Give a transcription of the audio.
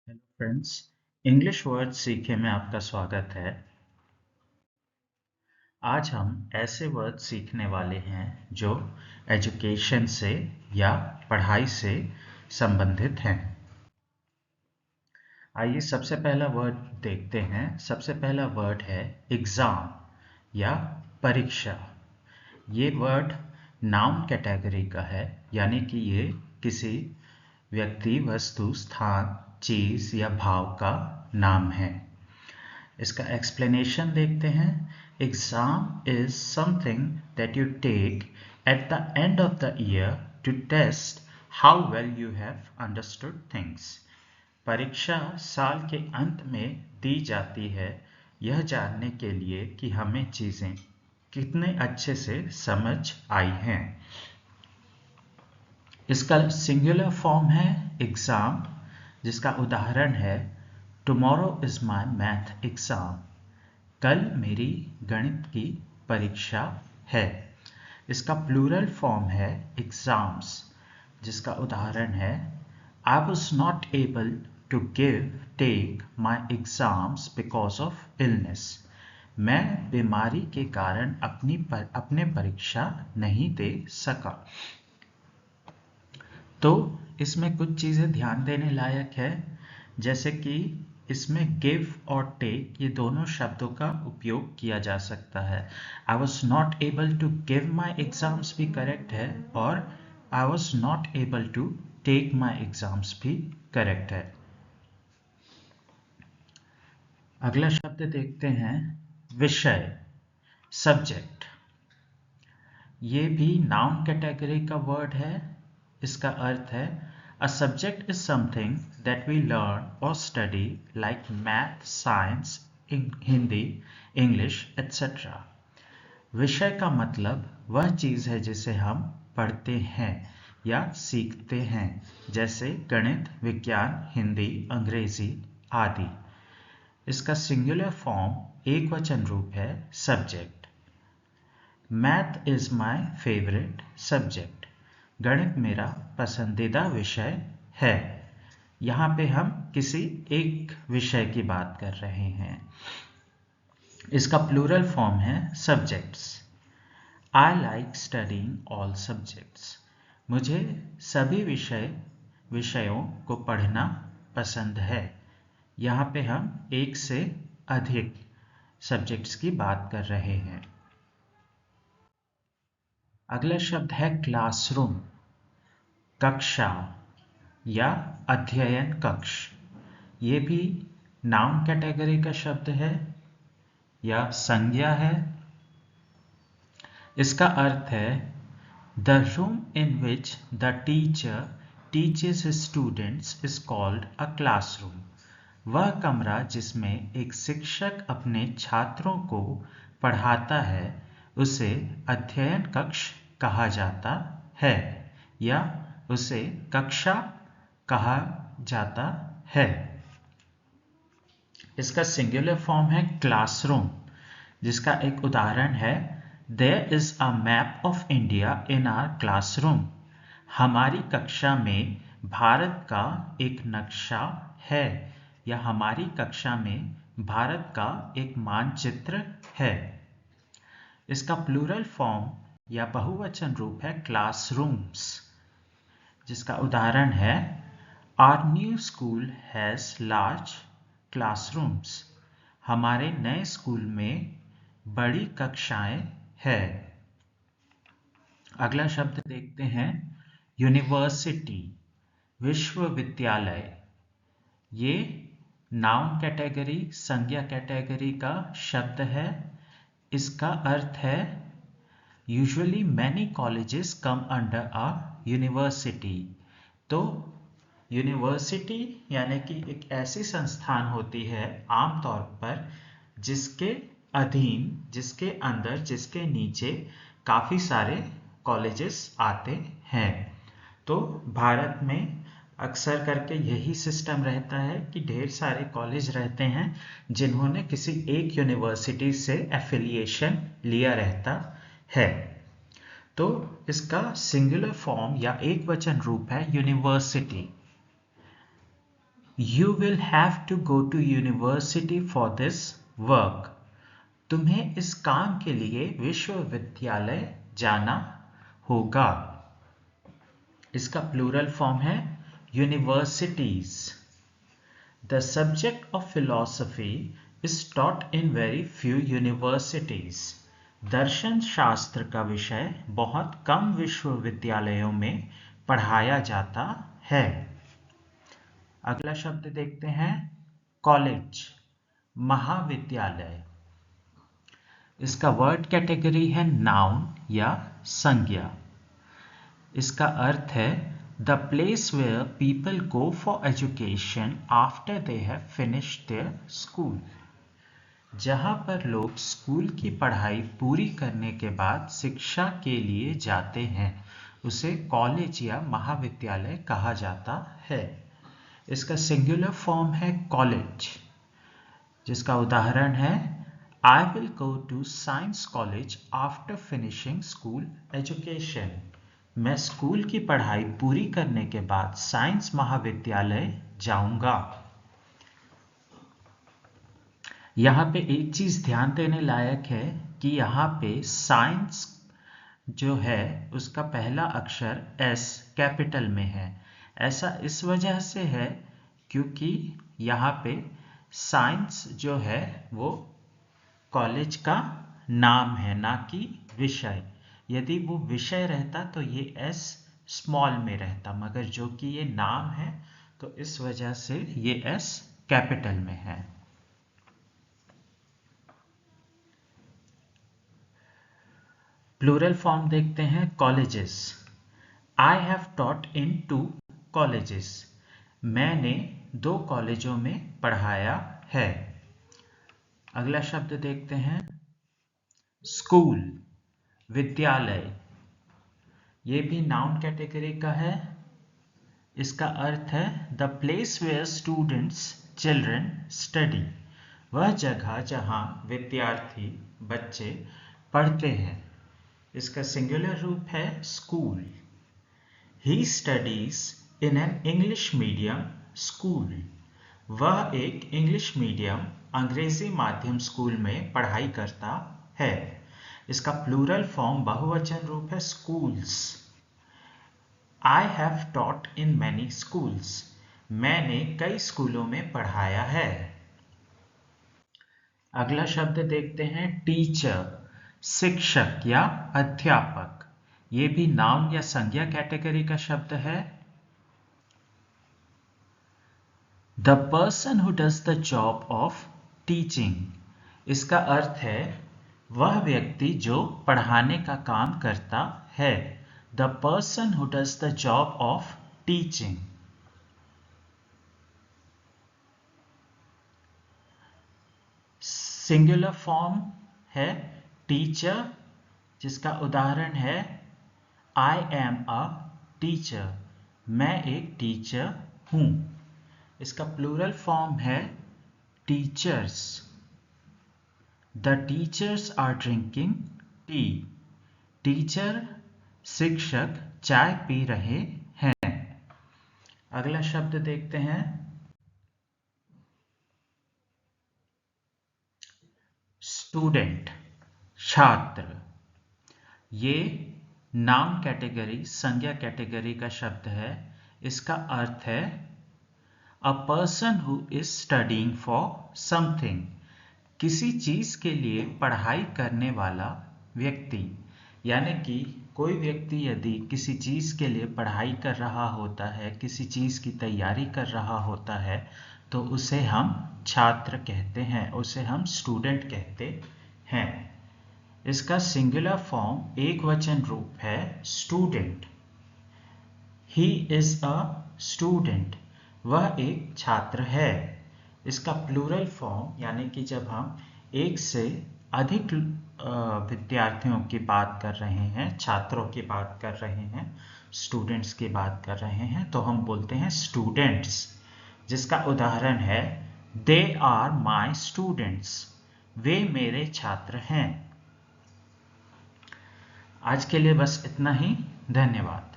Hello friends, English word सीखे में आपका स्वागत है। आज हम ऐसे वर्ड सीखने वाले हैं जो एजुकेशन से या पढ़ाई से संबंधित हैं। आइए सबसे पहला वर्ड देखते हैं। सबसे पहला वर्ड है एग्जाम या परीक्षा। ये वर्ड नाउन कैटेगरी का है, यानी कि ये किसी व्यक्ति, वस्तु, स्थान, चीज या भाव का नाम है। इसका एक्सप्लेनेशन देखते हैं। Exam is something that you take at the end of the year to test how well you have understood things. परीक्षा साल के अंत में दी जाती है, यह जानने के लिए कि हमें चीजें कितने अच्छे से समझ आई हैं। इसका सिंगुलर फॉर्म है एग्जाम, जिसका उदाहरण है tomorrow is my math exam. कल मेरी गणित की परीक्षा है। इसका प्लूरल फॉर्म है एग्जाम्स, जिसका उदाहरण है I was not able to take my exams because of illness. मैं बीमारी के कारण अपने परीक्षा नहीं दे सका। तो इसमें कुछ चीज़ें ध्यान देने लायक है, जैसे कि इसमें गिव और टेक ये दोनों शब्दों का उपयोग किया जा सकता है। I was not able to give my exams भी करेक्ट है, और I was not able to take my exams भी करेक्ट है। अगला शब्द देखते हैं विषय, सब्जेक्ट। ये भी नाउन कैटेगरी का वर्ड है। इसका अर्थ है a subject is something that we learn और study like math, science, Hindi, English etcetera. विषय का मतलब वह चीज़ है जिसे हम पढ़ते हैं या सीखते हैं, जैसे गणित, विज्ञान, हिंदी, अंग्रेजी आदि। इसका सिंगुलर फॉर्म एक वचन रूप है subject. Math is my favourite subject. गणित मेरा पसंदीदा विषय है। यहाँ पे हम किसी एक विषय की बात कर रहे हैं। इसका प्लूरल फॉर्म है subjects. I like studying all subjects. मुझे सभी विषयों को पढ़ना पसंद है। यहाँ पे हम एक से अधिक सब्जेक्ट्स की बात कर रहे हैं। अगला शब्द है क्लासरूम, कक्षा या अध्ययन कक्ष। ये भी नाउन कैटेगरी का शब्द है या संज्ञा है। इसका अर्थ है the room in which the teacher teaches his students is called a classroom. वह कमरा जिसमें एक शिक्षक अपने छात्रों को पढ़ाता है उसे अध्ययन कक्ष कहा जाता है, या उसे कक्षा कहा जाता है। इसका सिंगुलर फॉर्म है क्लासरूम, जिसका एक उदाहरण है there is a map of India in our classroom. हमारी कक्षा में भारत का एक नक्शा है, या हमारी कक्षा में भारत का एक मानचित्र है। इसका प्लूरल फॉर्म या बहुवचन रूप है क्लासरूम्स, जिसका उदाहरण है our new school has large classrooms. हमारे नए स्कूल में बड़ी कक्षाएं हैं। अगला शब्द देखते हैं यूनिवर्सिटी, विश्वविद्यालय। ये नाउन कैटेगरी, संज्ञा कैटेगरी का शब्द है। इसका अर्थ है usually many colleges come under a university. तो यूनिवर्सिटी यानी कि एक ऐसी संस्थान होती है आमतौर पर जिसके अधीन, जिसके अंदर, जिसके नीचे काफ़ी सारे कॉलेजेस आते हैं। तो भारत में अक्सर करके यही सिस्टम रहता है कि ढेर सारे कॉलेज रहते हैं जिन्होंने किसी एक यूनिवर्सिटी से एफिलिएशन लिया रहता है। तो इसका सिंगुलर फॉर्म या एक वचन रूप है university. You will have to go to university for this work. तुम्हें इस काम के लिए विश्वविद्यालय जाना होगा। इसका प्लूरल फॉर्म है universities. The subject of philosophy is taught in very few universities. दर्शन शास्त्र का विषय बहुत कम विश्वविद्यालयों में पढ़ाया जाता है। अगला शब्द देखते हैं कॉलेज, महाविद्यालय। इसका वर्ड कैटेगरी है नाउन या संज्ञा। इसका अर्थ है the place where people go for education after they have finished their school. जहाँ पर लोग स्कूल की पढ़ाई पूरी करने के बाद शिक्षा के लिए जाते हैं उसे कॉलेज या महाविद्यालय कहा जाता है। इसका सिंगुलर फॉर्म है कॉलेज, जिसका उदाहरण है I will go to science college after finishing school education. मैं स्कूल की पढ़ाई पूरी करने के बाद साइंस महाविद्यालय जाऊंगा। यहाँ पे एक चीज ध्यान देने लायक है कि यहाँ पे साइंस जो है उसका पहला अक्षर S कैपिटल में है। ऐसा इस वजह से है क्योंकि यहाँ पे साइंस जो है वो कॉलेज का नाम है, ना कि विषय। यदि वो विषय रहता तो ये S स्मॉल में रहता, मगर जो कि ये नाम है तो इस वजह से ये S कैपिटल में है। प्लूरल फॉर्म देखते हैं colleges. I have taught in 2 colleges. मैंने 2 कॉलेजों में पढ़ाया है। अगला शब्द देखते हैं स्कूल, विद्यालय। ये भी नाउन कैटेगरी का है। इसका अर्थ है the place where students children study. वह जगह जहां विद्यार्थी बच्चे पढ़ते हैं। इसका सिंगुलर रूप है school. He studies in an English medium school. वह एक इंग्लिश मीडियम अंग्रेजी माध्यम स्कूल में पढ़ाई करता है। इसका प्लूरल फॉर्म बहुवचन रूप है schools. I have taught in many schools. मैंने कई स्कूलों में पढ़ाया है। अगला शब्द देखते हैं टीचर, शिक्षक या अध्यापक। ये भी नाउन या संज्ञा कैटेगरी का शब्द है। The person who does the job of teaching. इसका अर्थ है वह व्यक्ति जो पढ़ाने का काम करता है। The person who does the job of teaching. Singular form है टीचर, जिसका उदाहरण है I am a teacher. मैं एक टीचर हूँ। इसका प्लूरल फॉर्म है teachers. The teachers are drinking tea. Teacher, शिक्षक चाय पी रहे हैं। अगला शब्द देखते हैं स्टूडेंट, छात्र। ये नाउन कैटेगरी, संज्ञा कैटेगरी का शब्द है। इसका अर्थ है a person who is studying for something. किसी चीज के लिए पढ़ाई करने वाला व्यक्ति। यानी कि कोई व्यक्ति यदि किसी चीज के लिए पढ़ाई कर रहा होता है, किसी चीज की तैयारी कर रहा होता है, तो उसे हम छात्र कहते हैं, उसे हम स्टूडेंट कहते हैं। इसका सिंगुलर फॉर्म एक वचन रूप है student. He is a student. वह एक छात्र है। इसका प्लूरल फॉर्म यानी कि जब हम एक से अधिक विद्यार्थियों की बात कर रहे हैं, छात्रों की बात कर रहे हैं, स्टूडेंट्स की बात कर रहे हैं, तो हम बोलते हैं स्टूडेंट्स। जिसका उदाहरण है दे आर माई स्टूडेंट्स। वे मेरे छात्र हैं। आज के लिए बस इतना ही। धन्यवाद।